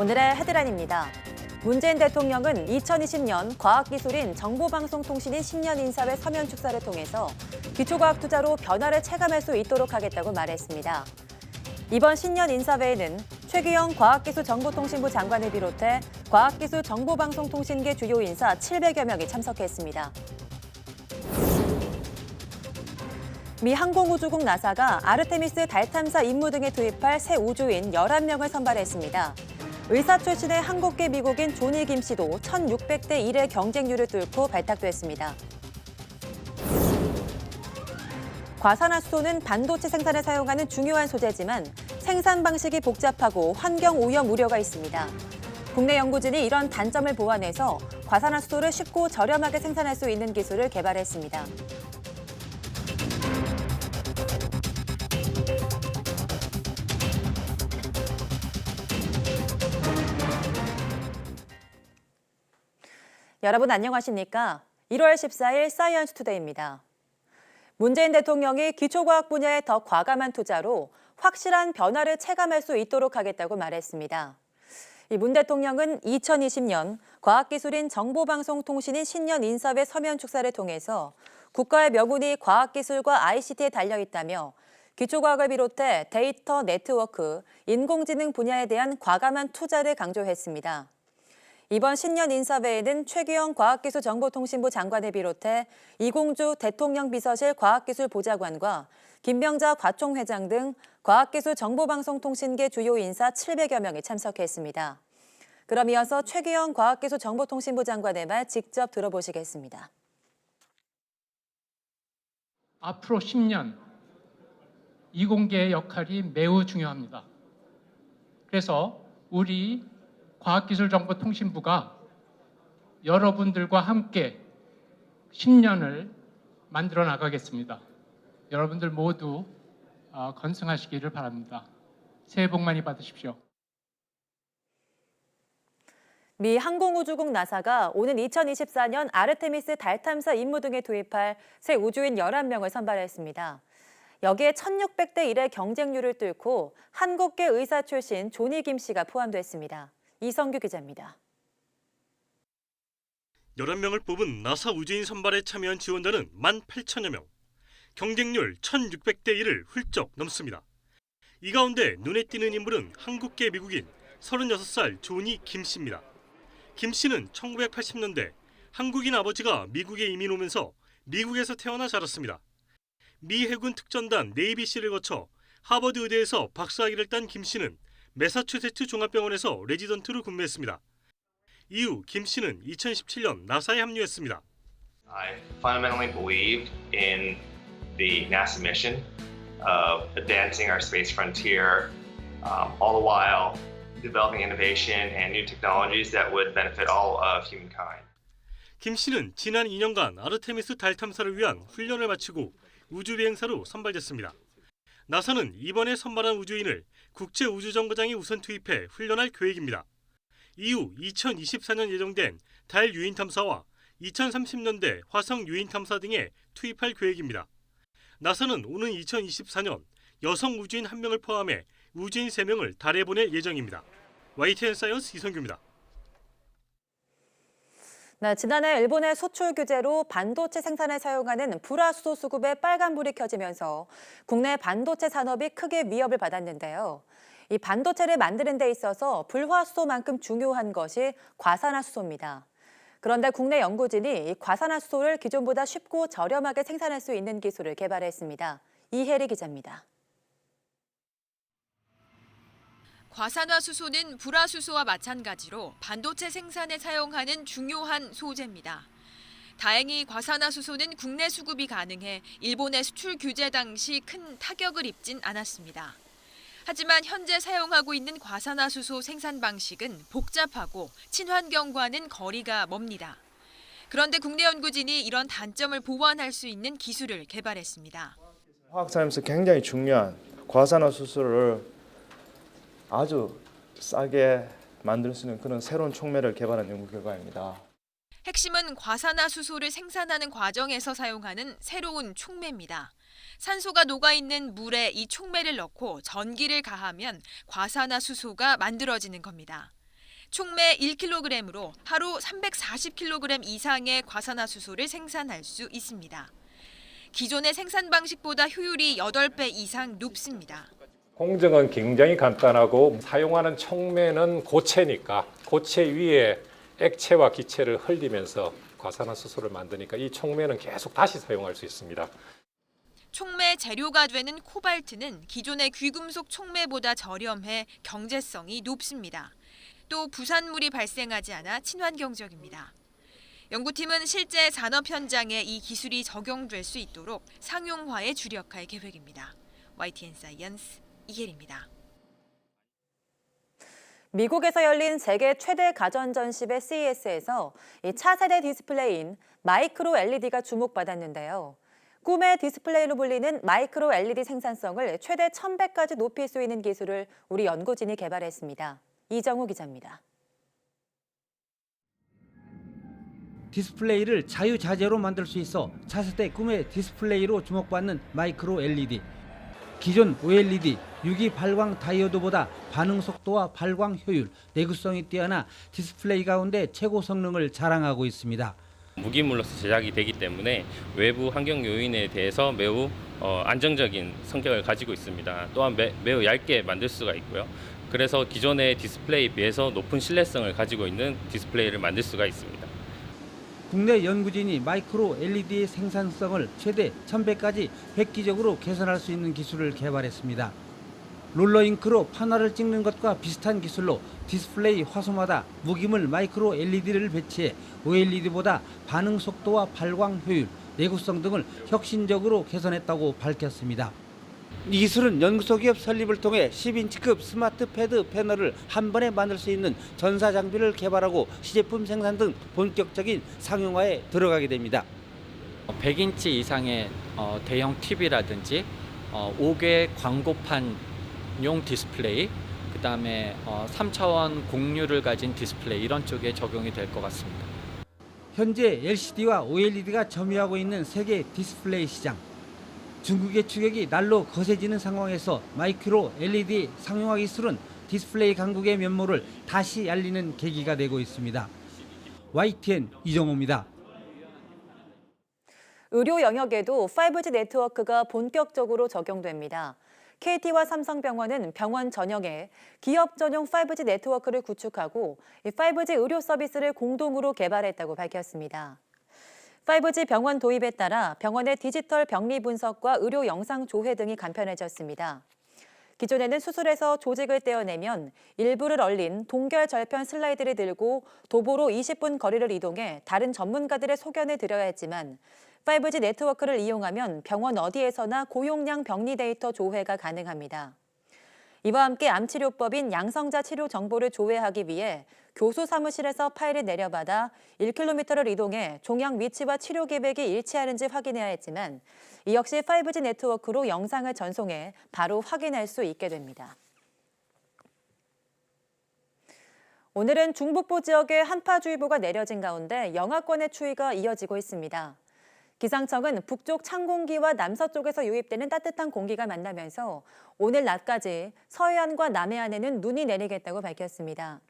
오늘의 헤드라인입니다. 문재인 대통령은 2020년 과학기술인 정보방송통신인 신년 인사회 서면 축사를 통해서 기초과학 투자로 변화를 체감할 수 있도록 하겠다고 말했습니다. 이번 신년 인사회에는 최규영 과학기술정보통신부 장관을 비롯해 과학기술 정보방송통신계 주요 인사 700여 명이 참석했습니다. 미 항공우주국 나사가 아르테미스 달 탐사 임무 등에 투입할 새 우주인 11명을 선발했습니다. 의사 출신의 한국계 미국인 조니 김 씨도 1600대 1의 경쟁률을 뚫고 발탁됐습니다. 과산화수소는 반도체 생산에 사용하는 중요한 소재지만 생산 방식이 복잡하고 환경 오염 우려가 있습니다. 국내 연구진이 이런 단점을 보완해서 과산화수소를 쉽고 저렴하게 생산할 수 있는 기술을 개발했습니다. 여러분 안녕하십니까? 1월 14일 사이언스 투데이입니다. 문재인 대통령이 기초과학 분야에 더 과감한 투자로 확실한 변화를 체감할 수 있도록 하겠다고 말했습니다. 문 대통령은 2020년 과학기술인 정보방송통신인 신년 인사회 서면 축사를 통해서 국가의 명운이 과학기술과 ICT에 달려있다며 기초과학을 비롯해 데이터 네트워크, 인공지능 분야에 대한 과감한 투자를 강조했습니다. 이번 신년 인사회에는 최규영 과학기술정보통신부 장관을 비롯해 이공주 대통령 비서실 과학기술보좌관과 김병자 과총회장 등 과학기술정보방송통신계 주요 인사 700여 명이 참석했습니다. 그럼 이어서 최규영 과학기술정보통신부 장관의 말 직접 들어보시겠습니다. 앞으로 10년 이공계의 역할이 매우 중요합니다. 그래서 우리 과학기술정보통신부가 여러분들과 함께 10년을 만들어 나가겠습니다. 여러분들 모두 건승하시기를 바랍니다. 새해 복 많이 받으십시오. 미 항공우주국 나사가 오는 2024년 아르테미스 달 탐사 임무 등에 투입할 새 우주인 11명을 선발했습니다. 여기에 1600대 1의 경쟁률을 뚫고 한국계 의사 출신 조니 김 씨가 포함됐습니다. 이성규 기자입니다. 11명을 뽑은 나사 우주인 선발에 참여한 지원자는 18,000여 명. 경쟁률 1600대 1을 훌쩍 넘습니다. 이 가운데 눈에 띄는 인물은 한국계 미국인 36살 조니 김 씨입니다. 김 씨는 1980년대 한국인 아버지가 미국에 이민 오면서 미국에서 태어나 자랐습니다. 미 해군 특전단 네이비시를 거쳐 하버드 의대에서 박사학위를 딴 김 씨는 매사추세츠 종합병원에서 레지던트로 근무했습니다. 이후 김 씨는 2017년 나사에 합류했습니다. I fundamentally believed in the NASA mission of advancing our space frontier, all the while developing innovation and new technologies that would benefit all of humankind. 김 씨는 지난 2년간 아르테미스 달 탐사를 위한 훈련을 마치고 우주비행사로 선발됐습니다. 나사는 이번에 선발한 우주인을 국제우주정거장에 우선 투입해 훈련할 계획입니다. 이후 2024년 예정된 달 유인 탐사와 2030년대 화성 유인 탐사 등에 투입할 계획입니다. 나사는 오는 2024년 여성 우주인 1명을 포함해 우주인 3명을 달에 보낼 예정입니다. YTN 사이언스 이성규입니다. 지난해 일본의 수출 규제로 반도체 생산에 사용하는 불화수소 수급에 빨간불이 켜지면서 국내 반도체 산업이 크게 위협을 받았는데요. 이 반도체를 만드는 데 있어서 불화수소만큼 중요한 것이 과산화수소입니다. 그런데 국내 연구진이 이 과산화수소를 기존보다 쉽고 저렴하게 생산할 수 있는 기술을 개발했습니다. 이혜리 기자입니다. 과산화수소는 불화수소와 마찬가지로 반도체 생산에 사용하는 중요한 소재입니다. 다행히 과산화수소는 국내 수급이 가능해 일본의 수출 규제 당시 큰 타격을 입진 않았습니다. 하지만 현재 사용하고 있는 과산화수소 생산 방식은 복잡하고 친환경과는 거리가 멉니다. 그런데 국내 연구진이 이런 단점을 보완할 수 있는 기술을 개발했습니다. 화학산업에서 굉장히 중요한 과산화수소를 아주 싸게 만들 수 있는 그런 새로운 촉매를 개발한 연구 결과입니다. 핵심은 과산화수소를 생산하는 과정에서 사용하는 새로운 촉매입니다. 산소가 녹아있는 물에 이 촉매를 넣고 전기를 가하면 과산화수소가 만들어지는 겁니다. 촉매 1kg으로 하루 340kg 이상의 과산화수소를 생산할 수 있습니다. 기존의 생산 방식보다 효율이 8배 이상 높습니다. 공정은 굉장히 간단하고 사용하는 촉매는 고체니까 고체 위에 액체와 기체를 흘리면서 과산화수소를 만드니까 이 촉매는 계속 다시 사용할 수 있습니다. 촉매 재료가 되는 코발트는 기존의 귀금속 촉매보다 저렴해 경제성이 높습니다. 또 부산물이 발생하지 않아 친환경적입니다. 연구팀은 실제 산업 현장에 이 기술이 적용될 수 있도록 상용화에 주력할 계획입니다. YTN 사이언스 이혜리입니다. 미국에서 열린 세계 최대 가전전시회 CES에서 이 차세대 디스플레이인 마이크로 LED가 주목받았는데요. 꿈의 디스플레이로 불리는 마이크로 LED 생산성을 최대 1000배까지 높일 수 있는 기술을 우리 연구진이 개발했습니다. 이정우 기자입니다. 디스플레이를 자유자재로 만들 수 있어 차세대 꿈의 디스플레이로 주목받는 마이크로 LED. 기존 OLED 유기 발광 다이오드보다 반응 속도와 발광 효율, 내구성이 뛰어나 디스플레이 가운데 최고 성능을 자랑하고 있습니다. 무기물로서 제작이 되기 때문에 외부 환경 요인에 대해서 매우 안정적인 성격을 가지고 있습니다. 또한 매우 얇게 만들 수가 있고요. 그래서 기존의 디스플레이에 비해서 높은 신뢰성을 가지고 있는 디스플레이를 만들 수가 있습니다. 국내 연구진이 마이크로 LED의 생산성을 최대 1000배까지 획기적으로 개선할 수 있는 기술을 개발했습니다. 롤러 잉크로 판화를 찍는 것과 비슷한 기술로 디스플레이 화소마다 무기물 마이크로 LED를 배치해 OLED보다 반응 속도와 발광 효율, 내구성 등을 혁신적으로 개선했다고 밝혔습니다. 이 기술은 연구소 기업 설립을 통해 10인치급 스마트 패드 패널을 한 번에 만들 수 있는 전사 장비를 개발하고 시제품 생산 등 본격적인 상용화에 들어가게 됩니다. 100인치 이상의 대형 TV라든지 5개 광고판용 디스플레이, 그다음에 3차원 공유를 가진 디스플레이 이런 쪽에 적용이 될 것 같습니다. 현재 LCD와 OLED가 점유하고 있는 세계 디스플레이 시장. 중국의 추격이 날로 거세지는 상황에서 마이크로 LED 상용화 기술은 디스플레이 강국의 면모를 다시 알리는 계기가 되고 있습니다. YTN 이정호입니다. 의료 영역에도 5G 네트워크가 본격적으로 적용됩니다. KT와 삼성병원은 병원 전역에 기업 전용 5G 네트워크를 구축하고 5G 의료 서비스를 공동으로 개발했다고 밝혔습니다. 5G 병원 도입에 따라 병원의 디지털 병리 분석과 의료 영상 조회 등이 간편해졌습니다. 기존에는 수술에서 조직을 떼어내면 일부를 얼린 동결 절편 슬라이드를 들고 도보로 20분 거리를 이동해 다른 전문가들의 소견을 들어야 했지만 5G 네트워크를 이용하면 병원 어디에서나 고용량 병리 데이터 조회가 가능합니다. 이와 함께 암치료법인 양성자 치료 정보를 조회하기 위해 교수 사무실에서 파일을 내려받아 1km를 이동해 종양 위치와 치료 계획이 일치하는지 확인해야 했지만 이 역시 5G 네트워크로 영상을 전송해 바로 확인할 수 있게 됩니다. 오늘은 중북부 지역에 한파주의보가 내려진 가운데 영하권의 추위가 이어지고 있습니다. 기상청은 북쪽 찬 공기와 남서쪽에서 유입되는 따뜻한 공기가 만나면서 오늘 낮까지 서해안과 남해안에는 눈이 내리겠다고 밝혔습니다.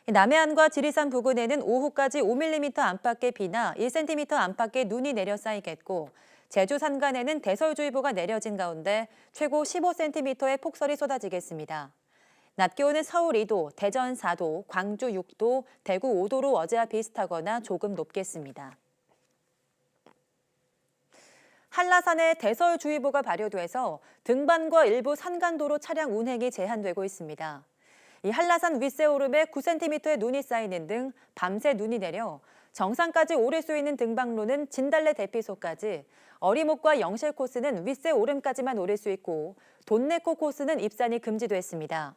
남해안과 지리산 부근에는 오후까지 5mm 안팎의 비나 1cm 안팎의 눈이 내려 쌓이겠고 제주 산간에는 대설주의보가 내려진 가운데 최고 15cm의 폭설이 쏟아지겠습니다. 낮 기온은 서울 2도, 대전 4도, 광주 6도, 대구 5도로 어제와 비슷하거나 조금 높겠습니다. 한라산에 대설주의보가 발효돼서 등반과 일부 산간도로 차량 운행이 제한되고 있습니다. 이 한라산 윗세오름에 9cm의 눈이 쌓이는 등 밤새 눈이 내려 정상까지 오를 수 있는 등반로는 진달래 대피소까지, 어리목과 영실 코스는 윗세오름까지만 오를 수 있고 돈내코 코스는 입산이 금지됐습니다.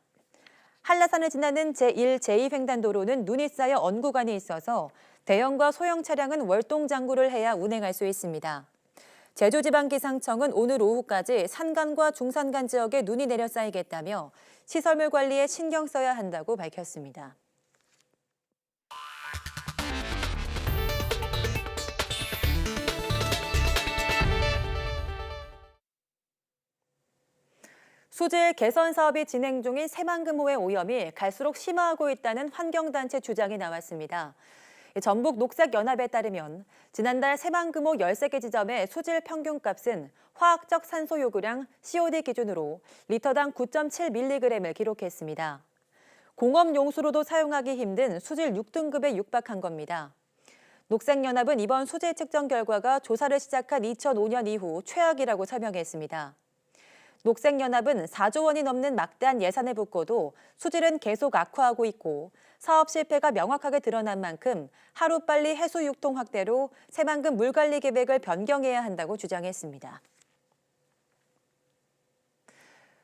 한라산을 지나는 제1, 제2 횡단도로는 눈이 쌓여 언구간이 있어서 대형과 소형 차량은 월동장구를 해야 운행할 수 있습니다. 제주지방기상청은 오늘 오후까지 산간과 중산간 지역에 눈이 내려 쌓이겠다며 시설물 관리에 신경 써야 한다고 밝혔습니다. 수질 개선 사업이 진행 중인 새만금호의 오염이 갈수록 심화하고 있다는 환경단체 주장이 나왔습니다. 전북 녹색연합에 따르면 지난달 새만금호 13개 지점의 수질 평균값은 화학적 산소 요구량 COD 기준으로 리터당 9.7mg을 기록했습니다. 공업 용수로도 사용하기 힘든 수질 6등급에 육박한 겁니다. 녹색연합은 이번 수질 측정 결과가 조사를 시작한 2005년 이후 최악이라고 설명했습니다. 녹색연합은 4조 원이 넘는 막대한 예산을 붓고도 수질은 계속 악화하고 있고 사업 실패가 명확하게 드러난 만큼 하루빨리 해수 유통 확대로 새만금 물관리 계획을 변경해야 한다고 주장했습니다.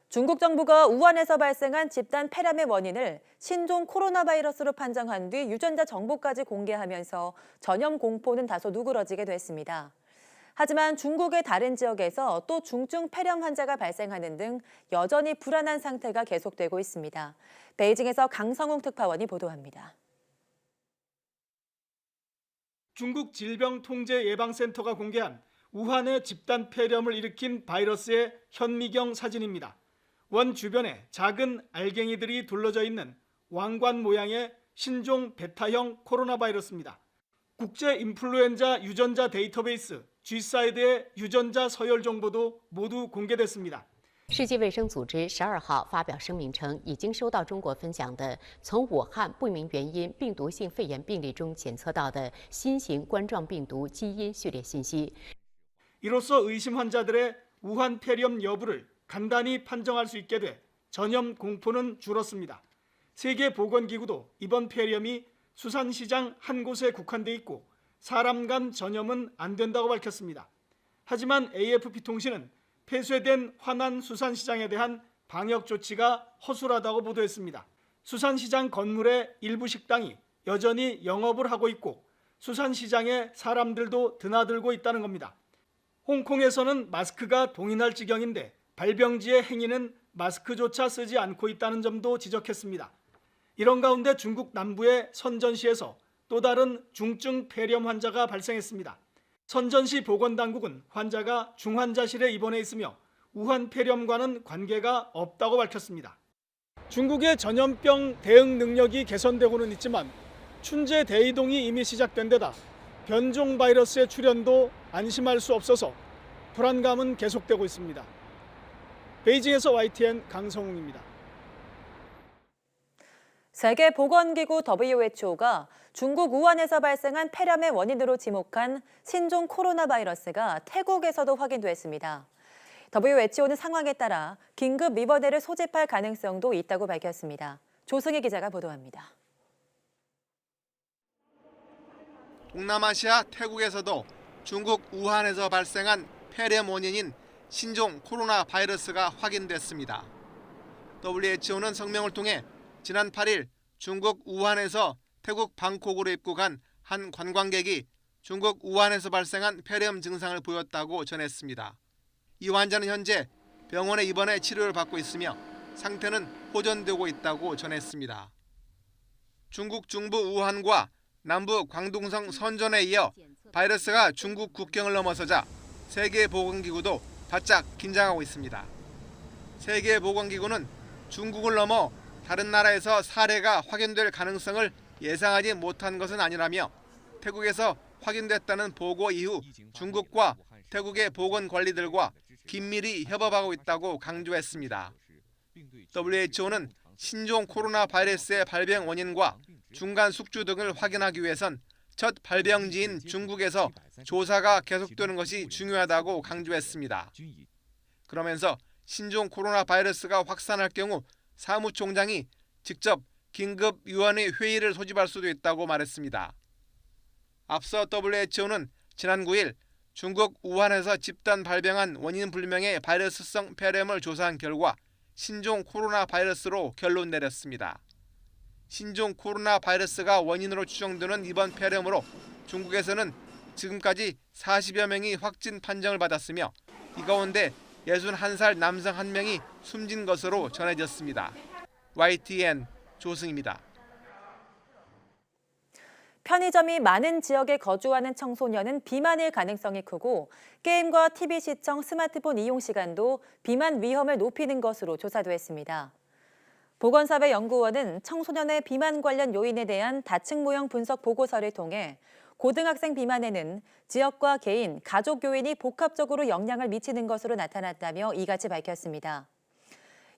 중국 정부가 우한에서 발생한 집단 폐렴의 원인을 신종 코로나 바이러스로 판정한 뒤 유전자 정보까지 공개하면서 전염 공포는 다소 누그러지게 됐습니다. 하지만 중국의 다른 지역에서 또 중증 폐렴 환자가 발생하는 등 여전히 불안한 상태가 계속되고 있습니다. 베이징에서 강성웅 특파원이 보도합니다. 중국 질병통제예방센터가 공개한 우한의 집단 폐렴을 일으킨 바이러스의 현미경 사진입니다. 원 주변에 작은 알갱이들이 둘러져 있는 왕관 모양의 신종 베타형 코로나 바이러스입니다. 국제 인플루엔자 유전자 데이터베이스 G사이드의 유전자 서열 정보도 모두 공개됐습니다. 世界卫生组织12号发表声明称，已经收到中国分享的从武汉不明原因病毒性肺炎病例中检测到的新型冠状病毒基因序列信息。 이로써 의심 환자들의 우한 폐렴 여부를 간단히 판정할 수 있게 돼 전염 공포는 줄었습니다. 세계보건기구도 이번 폐렴이 수산시장 한 곳에 국한돼 있고 사람 간 전염은 안 된다고 밝혔습니다. 하지만 AFP통신은 폐쇄된 화난 수산시장에 대한 방역 조치가 허술하다고 보도했습니다. 수산시장 건물의 일부 식당이 여전히 영업을 하고 있고 수산시장에 사람들도 드나들고 있다는 겁니다. 홍콩에서는 마스크가 동인할 지경인데 발병지의 행인은 마스크조차 쓰지 않고 있다는 점도 지적했습니다. 이런 가운데 중국 남부의 선전시에서 또 다른 중증 폐렴 환자가 발생했습니다. 선전시 보건당국은 환자가 중환자실에 입원해 있으며 우한 폐렴과는 관계가 없다고 밝혔습니다. 중국의 전염병 대응 능력이 개선되고는 있지만 춘제 대이동이 이미 시작된 데다 변종 바이러스의 출현도 안심할 수 없어서 불안감은 계속되고 있습니다. 베이징에서 YTN 강성웅입니다. 세계보건기구 WHO가 중국 우한에서 발생한 폐렴의 원인으로 지목한 신종 코로나 바이러스가 태국에서도 확인됐습니다. WHO는 상황에 따라 긴급 위원회를 소집할 가능성도 있다고 밝혔습니다. 조승희 기자가 보도합니다. 동남아시아 태국에서도 중국 우한에서 발생한 폐렴 원인인 신종 코로나 바이러스가 확인됐습니다. WHO는 성명을 통해 지난 8일 중국 우한에서 태국 방콕으로 입국한 한 관광객이 중국 우한에서 발생한 폐렴 증상을 보였다고 전했습니다. 이 환자는 현재 병원에 입원해 치료를 받고 있으며 상태는 호전되고 있다고 전했습니다. 중국 중부 우한과 남부 광둥성 선전에 이어 바이러스가 중국 국경을 넘어서자 세계보건기구도 바짝 긴장하고 있습니다. 세계보건기구는 중국을 넘어 다른 나라에서 사례가 확인될 가능성을 예상하지 못한 것은 아니라며 태국에서 확인됐다는 보고 이후 중국과 태국의 보건관리들과 긴밀히 협업하고 있다고 강조했습니다. WHO는 신종 코로나 바이러스의 발병 원인과 중간 숙주 등을 확인하기 위해선 첫 발병지인 중국에서 조사가 계속되는 것이 중요하다고 강조했습니다. 그러면서 신종 코로나 바이러스가 확산할 경우 사무총장이 직접 긴급위원회 회의를 소집할 수도 있다고 말했습니다. 앞서 WHO는 지난 9일 중국 우한에서 집단 발병한 원인 불명의 바이러스성 폐렴을 조사한 결과 신종 코로나 바이러스로 결론 내렸습니다. 신종 코로나 바이러스가 원인으로 추정되는 이번 폐렴으로 중국에서는 지금까지 40여 명이 확진 판정을 받았으며 이 가운데 61살 남성 1명이 숨진 것으로 전해졌습니다. YTN 조승입니다. 편의점이 많은 지역에 거주하는 청소년은 비만일 가능성이 크고 게임과 TV 시청, 스마트폰 이용 시간도 비만 위험을 높이는 것으로 조사됐습니다. 보건사회연구원은 청소년의 비만 관련 요인에 대한 다층 모형 분석 보고서를 통해 고등학생 비만에는 지역과 개인, 가족 요인이 복합적으로 영향을 미치는 것으로 나타났다며 이같이 밝혔습니다.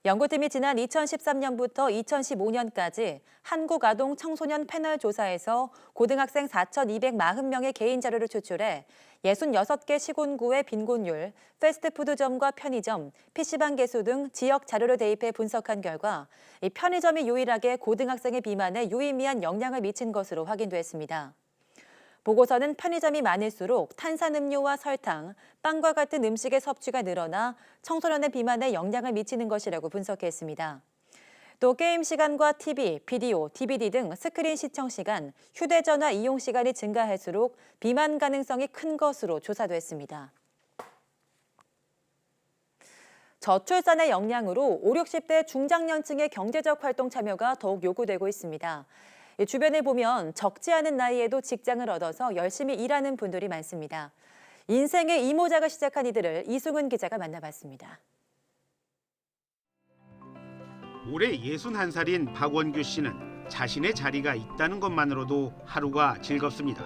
연구팀이 지난 2013년부터 2015년까지 한국아동 청소년 패널 조사에서 고등학생 4,240명의 개인 자료를 추출해 66개 시군구의 빈곤율, 패스트푸드점과 편의점, PC방 개수 등 지역 자료를 대입해 분석한 결과 이 편의점이 유일하게 고등학생의 비만에 유의미한 영향을 미친 것으로 확인됐습니다. 보고서는 편의점이 많을수록 탄산음료와 설탕, 빵과 같은 음식의 섭취가 늘어나 청소년의 비만에 영향을 미치는 것이라고 분석했습니다. 또 게임 시간과 TV, 비디오, DVD 등 스크린 시청 시간, 휴대전화 이용 시간이 증가할수록 비만 가능성이 큰 것으로 조사됐습니다. 저출산의 영향으로 5, 60대 중장년층의 경제적 활동 참여가 더욱 요구되고 있습니다. 주변을 보면 적지 않은 나이에도 직장을 얻어서 열심히 일하는 분들이 많습니다. 인생의 이모작을 시작한 이들을 이승훈 기자가 만나봤습니다. 올해 61살인 박원규 씨는 자신의 자리가 있다는 것만으로도 하루가 즐겁습니다.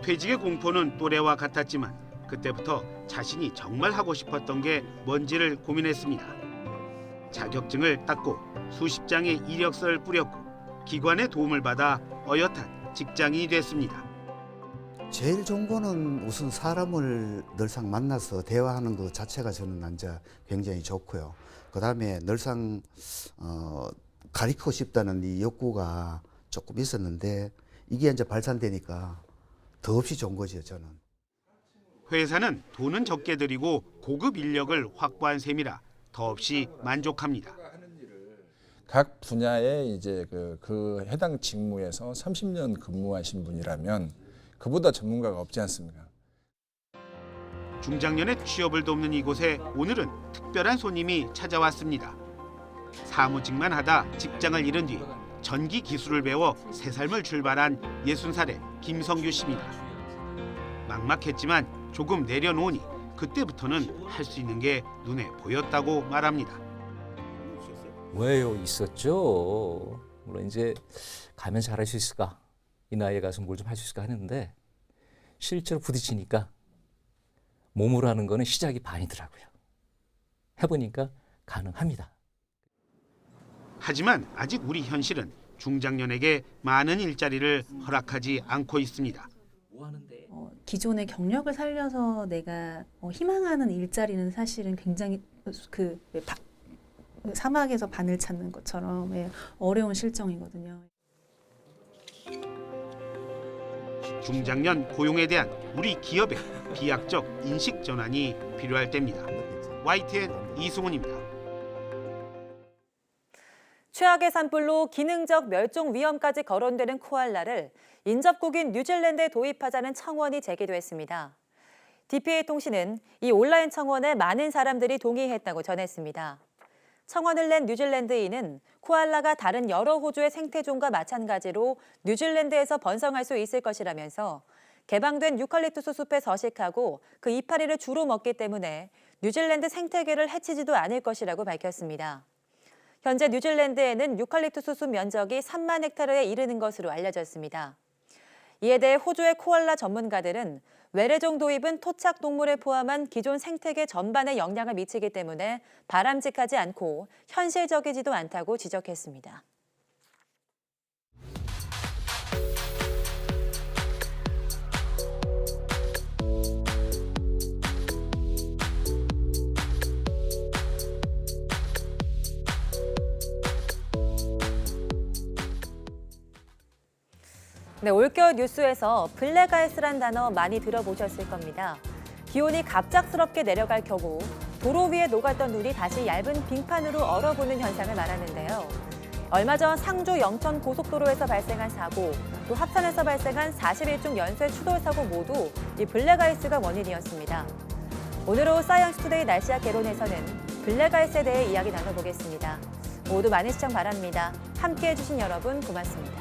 퇴직의 공포는 또래와 같았지만 그때부터 자신이 정말 하고 싶었던 게 뭔지를 고민했습니다. 자격증을 땄고 수십 장의 이력서를 뿌렸고 기관의 도움을 받아 어엿한 직장인이 됐습니다. 제일 좋은 거는 우선 사람을 늘상 만나서 대화하는 것 자체가 저는 이제 굉장히 좋고요. 그다음에 늘상 가르치고 싶다는 이 욕구가 조금 있었는데 이게 이제 발산되니까 더없이 좋은 거죠, 저는. 회사는 돈은 적게 들이고 고급 인력을 확보한 셈이라 더없이 만족합니다. 각 분야에 이제 그 해당 직무에서 30년 근무하신 분이라면 그보다 전문가가 없지 않습니까? 중장년의 취업을 돕는 이곳에 오늘은 특별한 손님이 찾아왔습니다. 사무직만 하다 직장을 잃은 뒤 전기 기술을 배워 새 삶을 출발한 60살의 김성규 씨입니다. 막막했지만 조금 내려놓으니 그때부터는 할 수 있는 게 눈에 보였다고 말합니다. 왜요? 있었죠. 물론 이제 가면 잘할 수 있을까? 이 나이에 가서 뭘 좀 할 수 있을까 하는데 실제로 부딪히니까 몸으로 하는 거는 시작이 반이더라고요. 해보니까 가능합니다. 하지만 아직 우리 현실은 중장년에게 많은 일자리를 허락하지 않고 있습니다. 기존의 경력을 살려서 내가 희망하는 일자리는 사실은 굉장히 사막에서 바늘 찾는 것처럼 어려운 실정이거든요. 중장년 고용에 대한 우리 기업의 비약적 인식 전환이 필요할 때입니다. YTN 이승훈입니다. 최악의 산불로 기능적 멸종 위험까지 거론되는 코알라를 인접국인 뉴질랜드에 도입하자는 청원이 제기됐습니다. DPA 통신은 이 온라인 청원에 많은 사람들이 동의했다고 전했습니다. 청원을 낸 뉴질랜드인은 코알라가 다른 여러 호주의 생태종과 마찬가지로 뉴질랜드에서 번성할 수 있을 것이라면서 개방된 유칼립투스 숲에 서식하고 그 이파리를 주로 먹기 때문에 뉴질랜드 생태계를 해치지도 않을 것이라고 밝혔습니다. 현재 뉴질랜드에는 유칼립투스 숲 면적이 3만 헥타르에 이르는 것으로 알려졌습니다. 이에 대해 호주의 코알라 전문가들은 외래종 도입은 토착 동물을 포함한 기존 생태계 전반에 영향을 미치기 때문에 바람직하지 않고 현실적이지도 않다고 지적했습니다. 네, 올겨울 뉴스에서 블랙아이스란 단어 많이 들어보셨을 겁니다. 기온이 갑작스럽게 내려갈 경우 도로 위에 녹았던 눈이 다시 얇은 빙판으로 얼어붙는 현상을 말하는데요. 얼마 전 상주 영천 고속도로에서 발생한 사고, 또 합천에서 발생한 41중 연쇄 추돌 사고 모두 이 블랙아이스가 원인이었습니다. 오늘 오후 사이언스 투데이 날씨와 개론에서는 블랙아이스에 대해 이야기 나눠보겠습니다. 모두 많은 시청 바랍니다. 함께해 주신 여러분 고맙습니다.